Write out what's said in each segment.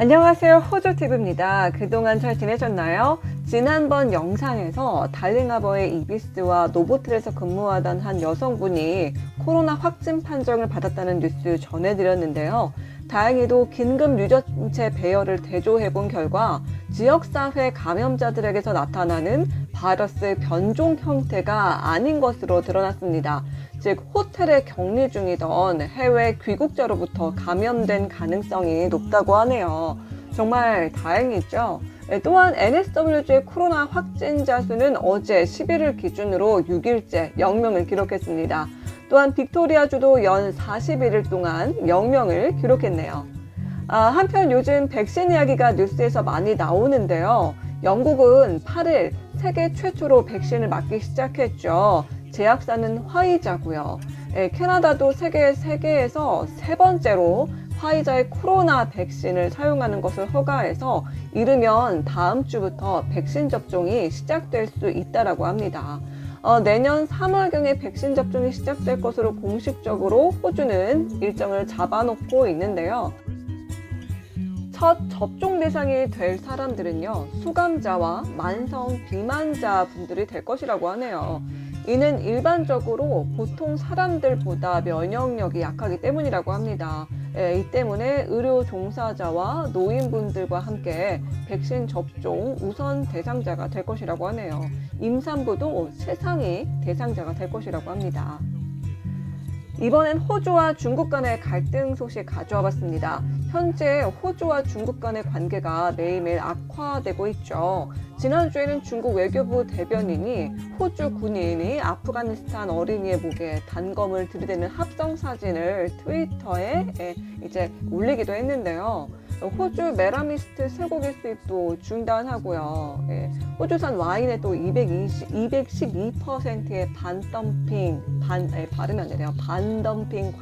안녕하세요, 호주TV입니다. 그동안 잘 지내셨나요? 지난번 영상에서 달링하버의 이비스와 노보틀에서 근무하던 한 여성분이 코로나 확진 판정을 받았다는 뉴스 전해드렸는데요. 다행히도 긴급 유전체 배열을 대조해본 결과 지역사회 감염자들에게서 나타나는 바이러스 변종 형태가 아닌 것으로 드러났습니다. 즉 호텔에 격리 중이던 해외 귀국자로부터 감염된 가능성이 높다고 하네요. 정말 다행이죠. 또한 NSW주의 코로나 확진자 수는 어제 10일을 기준으로 6일째 0명을 기록했습니다. 또한 빅토리아주도 연 41일 동안 0명을 기록했네요. 한편 요즘 백신 이야기가 뉴스에서 많이 나오는데요. 영국은 8일 세계 최초로 백신을 맞기 시작했죠. 제약사는 화이자고요. 캐나다도 세계에서 세 번째로 화이자의 코로나 백신을 사용하는 것을 허가해서 이르면 다음 주부터 백신 접종이 시작될 수 있다고 합니다. 내년 3월경에 백신 접종이 시작될 것으로 공식적으로 호주는 일정을 잡아놓고 있는데요. 첫 접종 대상이 될 사람들은요, 수감자와 만성 비만자 분들이 될 것이라고 하네요. 이는 일반적으로 보통 사람들보다 면역력이 약하기 때문이라고 합니다. 이 때문에 의료 종사자와 노인분들과 함께 백신 접종 우선 대상자가 될 것이라고 하네요. 임산부도 최상위 대상자가 될 것이라고 합니다. 이번엔 호주와 중국 간의 갈등 소식 가져와 봤습니다. 현재 호주와 중국 간의 관계가 매일매일 악화되고 있죠. 지난주에는 중국 외교부 대변인이 호주 군인이 아프가니스탄 어린이의 목에 단검을 들이대는 합성 사진을 트위터에 올리기도 했는데요. 호주 메라미스트 쇠고기 수입도 중단하고요. 호주산 와인에 또 212%의 반덤핑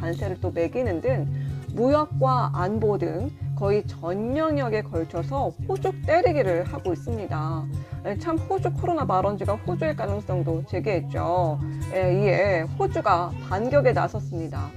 관세를 또 매기는 등 무역과 안보 등 거의 전 영역에 걸쳐서 호주 때리기를 하고 있습니다. 참 호주 코로나 발원지가 호주일 가능성도 제기했죠. 이에 호주가 반격에 나섰습니다.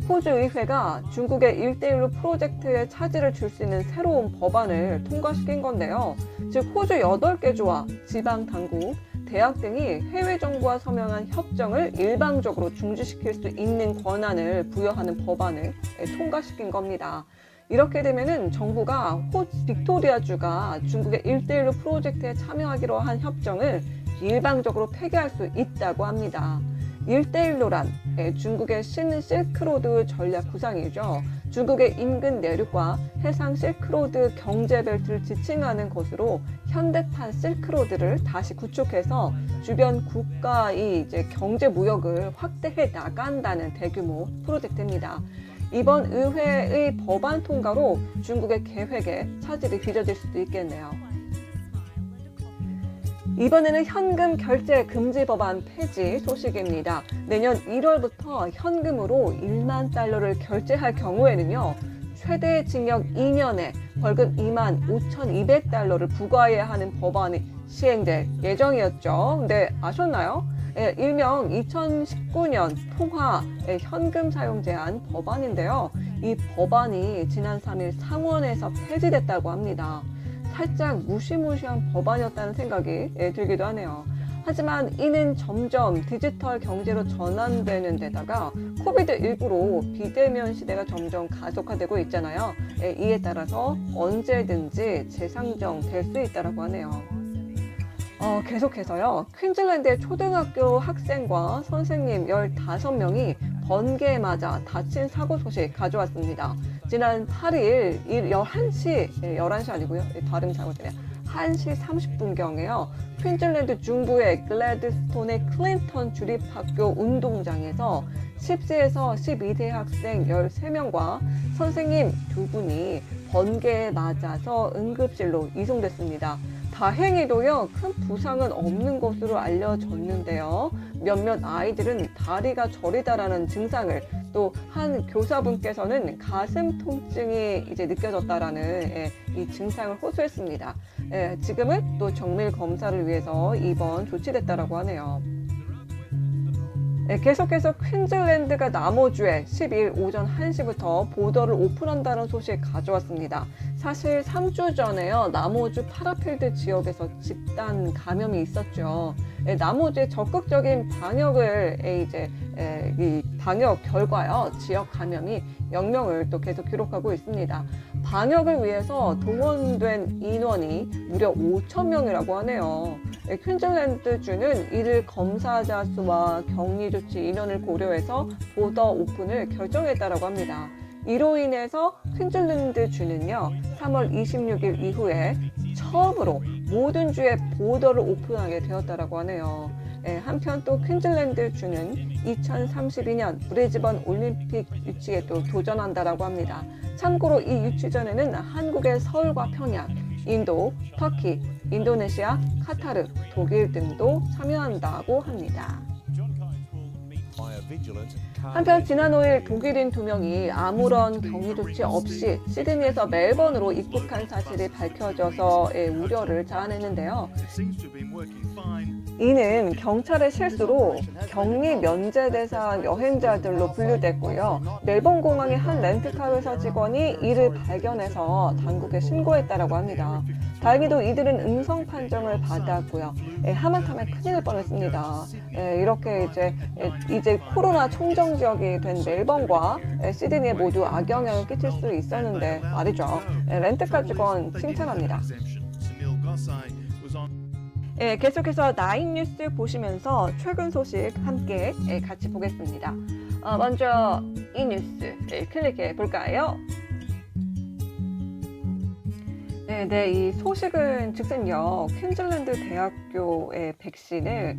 호주 의회가 중국의 1대1로 프로젝트에 차질을 줄 수 있는 새로운 법안을 통과시킨 건데요. 즉 호주 8개 주와 지방당국, 대학 등이 해외 정부와 서명한 협정을 일방적으로 중지시킬 수 있는 권한을 부여하는 법안을 통과시킨 겁니다. 이렇게 되면은 정부가 빅토리아주가 중국의 1대1로 프로젝트에 참여하기로 한 협정을 일방적으로 폐기할 수 있다고 합니다. 1대1로란 중국의 실크로드 전략 구상이죠. 중국의 인근 내륙과 해상 실크로드 경제벨트를 지칭하는 것으로 현대판 실크로드를 다시 구축해서 주변 국가의 경제 무역을 확대해 나간다는 대규모 프로젝트입니다. 이번 의회의 법안 통과로 중국의 계획에 차질이 빚어질 수도 있겠네요. 이번에는 현금 결제 금지 법안 폐지 소식입니다. 내년 1월부터 현금으로 1만 달러를 결제할 경우에는요, 최대 징역 2년에 벌금 25,200달러를 부과해야 하는 법안이 시행될 예정이었죠. 근데 아셨나요? 일명 2019년 통화 현금 사용 제한 법안인데요. 이 법안이 지난 3일 상원에서 폐지됐다고 합니다. 살짝 무시무시한 법안이었다는 생각이 들기도 하네요. 하지만 이는 점점 디지털 경제로 전환되는 데다가 코비드19로 비대면 시대가 점점 가속화되고 있잖아요. 이에 따라서 언제든지 재상정될 수 있다고 하네요. 계속해서요. 퀸즐랜드의 초등학교 학생과 선생님 15명이 번개에 맞아 다친 사고 소식 가져왔습니다. 지난 8일 11시 아니고요. 발음 잘못되네요. 1시 30분경에요. 퀸즐랜드 중부의 글래드스톤의 클린턴 주립학교 운동장에서 10세에서 12세 학생 13명과 선생님 2분이 번개에 맞아서 응급실로 이송됐습니다. 다행히도요, 큰 부상은 없는 것으로 알려졌는데요. 몇몇 아이들은 다리가 저리다라는 증상을, 또 한 교사분께서는 가슴 통증이 느껴졌다라는 이 증상을 호소했습니다. 지금은 또 정밀 검사를 위해서 입원 조치됐다라고 하네요. 계속해서 퀸즐랜드가 남호주에 12일 오전 1시부터 보더를 오픈한다는 소식 가져왔습니다. 사실 3주 전에요, 남호주 파라필드 지역에서 집단 감염이 있었죠. 남호주의 적극적인 방역을 이 방역 결과요, 지역 감염이 0명을 또 계속 기록하고 있습니다. 방역을 위해서 동원된 인원이 무려 5,000명이라고 하네요. 퀸즐랜드주는 이를 검사자 수와 격리 조치 인원을 고려해서 보더 오픈을 결정했다고 합니다. 이로 인해서 퀸즐랜드주는요, 3월 26일 이후에 처음으로 모든 주에 보더를 오픈하게 되었다고 하네요. 한편 또 퀸즐랜드주는 2032년 브리즈번 올림픽 유치에 또 도전한다고 합니다. 참고로 이 유치전에는 한국의 서울과 평양, 인도, 터키, 인도네시아, 카타르, 독일 등도 참여한다고 합니다. 한편 지난 5일 독일인 2명이 아무런 격리 조치 없이 시드니에서 멜번으로 입국한 사실이 밝혀져서 우려를 자아냈는데요. 이는 경찰의 실수로 격리 면제 대상 여행자들로 분류됐고요. 멜번 공항의 한 렌트카 회사 직원이 이를 발견해서 당국에 신고했다고 합니다. 다행히도 이들은 음성 판정을 받았고요. 하마터면 큰일 날 뻔했습니다. 이렇게 이제 코로나 총정 지역이 된 멜번과 시드니에 모두 악영향을 끼칠 수 있었는데 말이죠. 렌트카 직원 칭찬합니다. 계속해서 나인뉴스 보시면서 최근 소식 함께 같이 보겠습니다. 먼저 이 뉴스 클릭해 볼까요? 네, 이 소식은 즉선요, 퀸즐랜드 대학교의 백신을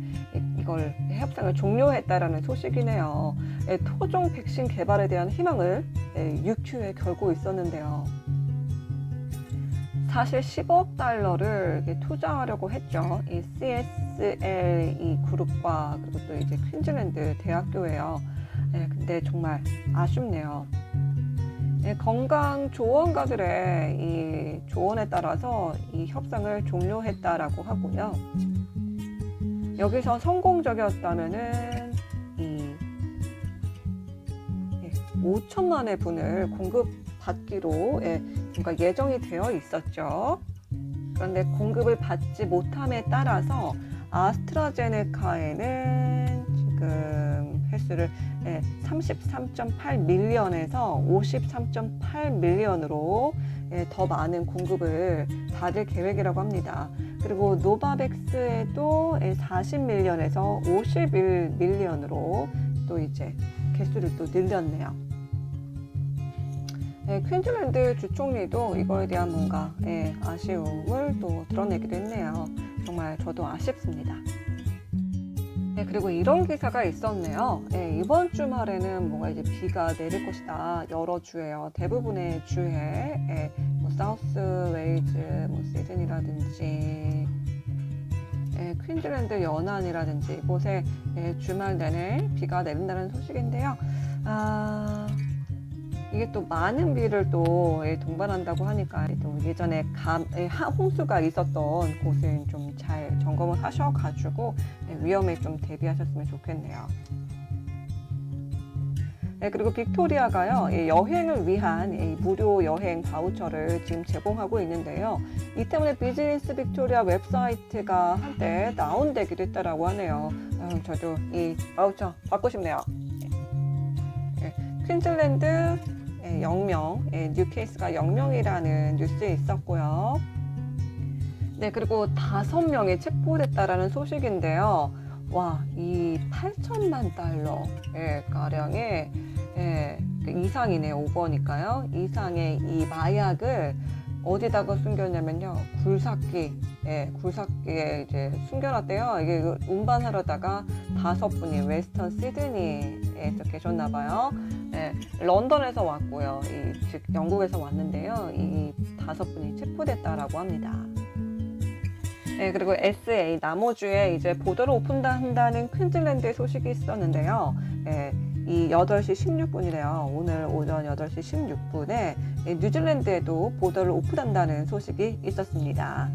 이걸 협상을 종료했다라는 소식이네요. 토종 백신 개발에 대한 희망을 유추에 걸고 있었는데요. 사실 10억 달러를 투자하려고 했죠. 이 CSL 이 그룹과 그리고 또 이제 퀸즐랜드 대학교예요. 근데 정말 아쉽네요. 건강 조언가들의 이 조언에 따라서 이 협상을 종료했다라고 하고요. 여기서 성공적이었다면은 이 5천만의 분을 공급받기로 뭔가 예정이 되어 있었죠. 그런데 공급을 받지 못함에 따라서 아스트라제네카에는 지금 횟수를 33.8 밀리언에서 53.8 밀리언으로 더 많은 공급을 받을 계획이라고 합니다. 그리고 노바백스에도 40 밀리언에서 51 밀리언으로 또 이제 개수를 또 늘렸네요. 퀸즐랜드 주총리도 이거에 대한 뭔가 아쉬움을 또 드러내기도 했네요. 정말 저도 아쉽습니다. 그리고 이런 기사가 있었네요. 이번 주말에는 뭔가 이제 비가 내릴 것이다. 여러 주에요. 대부분의 주에 뭐 사우스 웨일즈, 뭐 시드니라든지 퀸즐랜드 연안이라든지 이곳에 주말 내내 비가 내린다는 소식인데요. 이게 또 많은 비를 또 동반한다고 하니까 또 예전에 홍수가 있었던 곳은 좀 잘 점검을 하셔가지고 위험에 좀 대비하셨으면 좋겠네요. 그리고 빅토리아가요, 여행을 위한 무료 여행 바우처를 지금 제공하고 있는데요. 이 때문에 비즈니스 빅토리아 웹사이트가 한때 다운되기도 했다라고 하네요. 저도 이 바우처 받고 싶네요. 퀸즐랜드 0명, 뉴케이스가 0명이라는 뉴스에 있었고요. 그리고 5명이 체포됐다라는 소식인데요. 와, 이 8천만 달러 가량의 이상이네요. 오버니까요. 이상의 이 마약을 어디다가 숨겼냐면요. 굴삭기에 이제 숨겨놨대요. 이게 운반하려다가 5분이 웨스턴 시드니에서 계셨나봐요. 런던에서 왔고요. 즉 영국에서 왔는데요. 이 5분이 체포됐다라고 합니다. 그리고 SA 남호주에 이제 보더를 오픈한다는 퀸즐랜드의 소식이 있었는데요. 이 8시 16분이래요. 오늘 오전 8시 16분에 뉴질랜드에도 보더를 오픈한다는 소식이 있었습니다.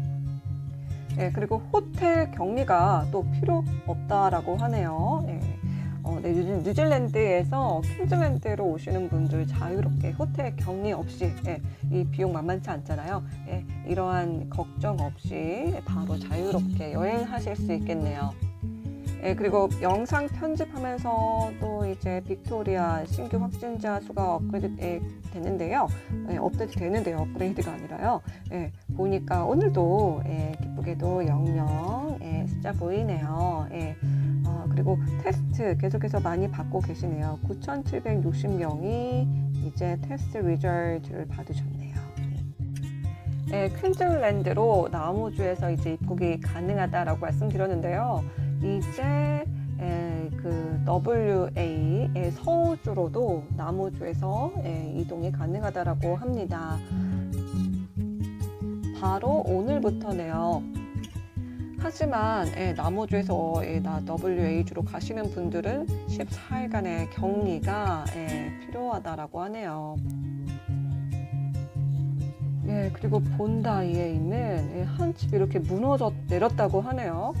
그리고 호텔 격리가 또 필요 없다라고 하네요. 네, 뉴질랜드에서 퀸즐랜드로 오시는 분들 자유롭게 호텔 격리 없이 이 비용 만만치 않잖아요. 이러한 걱정 없이 바로 자유롭게 여행하실 수 있겠네요. 그리고 영상 편집하면서 또 이제 빅토리아 신규 확진자 수가 업그레이드 됐는데요. 업데이트 되는데요. 업그레이드가 아니라요. 보니까 오늘도 기쁘게도 00 숫자 보이네요. 그리고 테스트 계속해서 많이 받고 계시네요. 9,760명이 이제 테스트 리절트를 받으셨네요. 퀸즐랜드로 나무주에서 이제 입국이 가능하다라고 말씀드렸는데요. 이제 그 WA 서우주로도 나무주에서 이동이 가능하다라고 합니다. 바로 오늘부터네요. 하지만 나무주에서 WA주로 가시는 분들은 14일간의 격리가 필요하다라고 하네요. 그리고 본다이에 있는 한 집이 이렇게 무너져 내렸다고 하네요.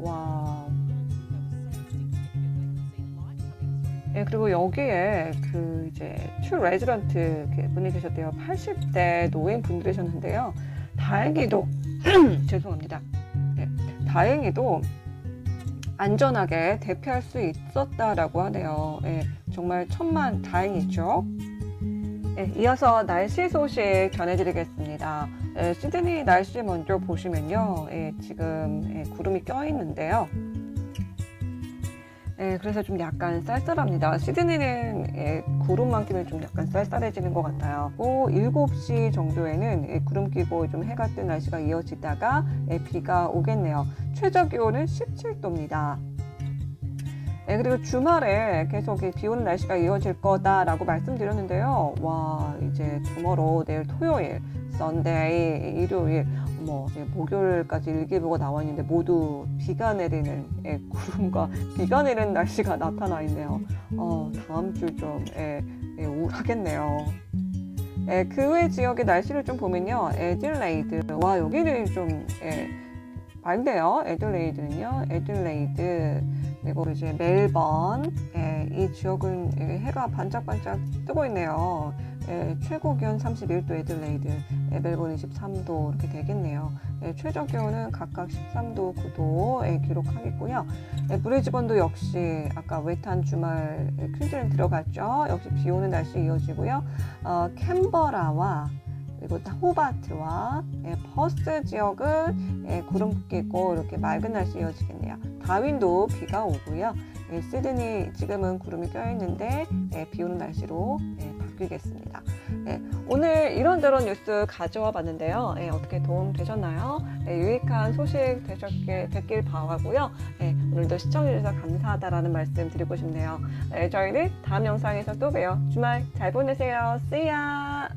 와. 그리고 여기에 그 이제 추 레지던트 분이 계셨대요. 80대 노인 분들이셨는데요. 다행히도 죄송합니다. 다행히도 안전하게 대피할 수 있었다라고 하네요. 정말 천만 다행이죠. 이어서 날씨 소식 전해드리겠습니다. 시드니 날씨 먼저 보시면요. 지금 구름이 껴있는데요. 그래서 좀 약간 쌀쌀합니다. 시드니는 구름만 끼면 좀 약간 쌀쌀해지는 것 같아요. 7시 정도에는 구름 끼고 좀 해가 뜬 날씨가 이어지다가 비가 오겠네요. 최저 기온은 17도입니다. 그리고 주말에 계속 비 오는 날씨가 이어질 거다라고 말씀드렸는데요. 와, 이제 투모로우, 내일 토요일, 썬데이, 일요일, 목요일까지 일기예보가 나와 있는데 모두 비가 내리는 구름과 비가 내리는 날씨가 나타나 있네요. 다음 주 좀 우울하겠네요. 그 외 지역의 날씨를 좀 보면요. 애들레이드, 와, 여기는 좀 맑네요. 애들레이드는요. 애들레이드, 그리고 이제 멜번, 이 지역은 해가 반짝반짝 뜨고 있네요. 최고 기온 31도 애들레이드, 멜번 23도 이렇게 되겠네요. 최저 기온은 각각 13도, 9도 기록하겠고요. 브리즈번도 역시 아까 웨트한 주말 퀸즐랜드 들어갔죠. 역시 비 오는 날씨 이어지고요. 캔버라와 그리고 호바트와 퍼스 지역은 구름 끼고 이렇게 맑은 날씨 이어지겠네요. 다윈도 비가 오고요. 시드니 지금은 구름이 껴있는데 비 오는 날씨로 바뀌겠습니다. 오늘 이런저런 뉴스 가져와 봤는데요. 어떻게 도움 되셨나요? 유익한 소식 됐길 바라고요. 오늘도 시청해주셔서 감사하다라는 말씀 드리고 싶네요. 저희는 다음 영상에서 또 봬요. 주말 잘 보내세요. See ya!